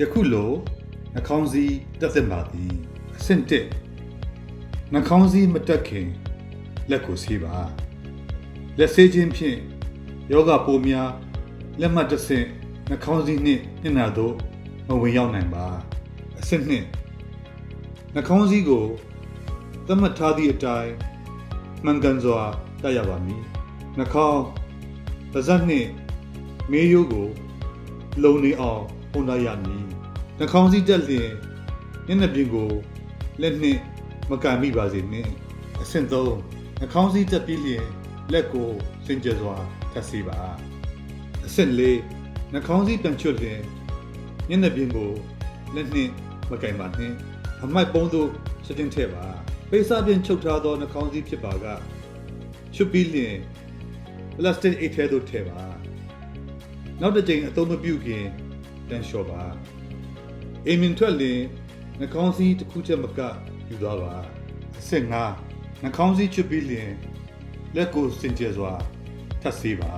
ယခုလိုနှာခေါင်းစည်းတက်သင့်ပါသည်အဆင့်1နှာခေါင်းစည်းမတက်ခင်လက်ကိုဆေးပါလက်ဆေးခြင်းဖြင့်ယောဂပိုးများလက်မှတ်တစ်ဆင့်နှာခေါင်းစည်းနှင့်မျက်နှာသို့မဝင်ရောက်နိုင်ပါအဆင့်2နှာခေါင်းစည်းကိုသတ်မှတ်ထားသည့်အတိုင်းမှန်ကန်စွာတက်ရပါမည်နှာခေါင်းပါးစပ်နှင့်မေးရိုးကိုလုံနေအောင်ပုံထားရမည်နှာခေါင်းစည်းတက်လျင်မျက်နှာပြင်ကိုလက်နှင့်မကန်မိပါစေနှင့်အဆင့်3နှာခေါင်းစည်းတက်ပြီးလျင်လက်ကိုစင်ကြယ်စွာထပ်ဆေးပါအဆင့်4နှာခေါင်းစည်းပြန်ချွတ်လျင်မျက်နှာပြင်ကိုလက်နှင့်မကန်ပါနှင့်အမိုက်ပုံးသို့ချက်ချင်းထည့်ပါပိတ်စပြင်ချုပ်ထားသောနှာခေါင်းစည်းဖြစ်ပါကချွတ်ပြီးလျင်ပလတ်စတစ်အိတ်ထဲသို့ထည့်ပါနောက်တစ်ကြိမ်အသုံးမပြုခင်တန်းလျှော့ပါအိမ်မြင်ထွက်လျင်နှာခေါင်းစည်းတစ်ခုချက်မကယူသွားပါအဆင့်5နှာခေါင်းစည်းချွတ်ပြီးလျင်လက်ကိုစင်ကြယ်စွာထပ်ဆေးပါ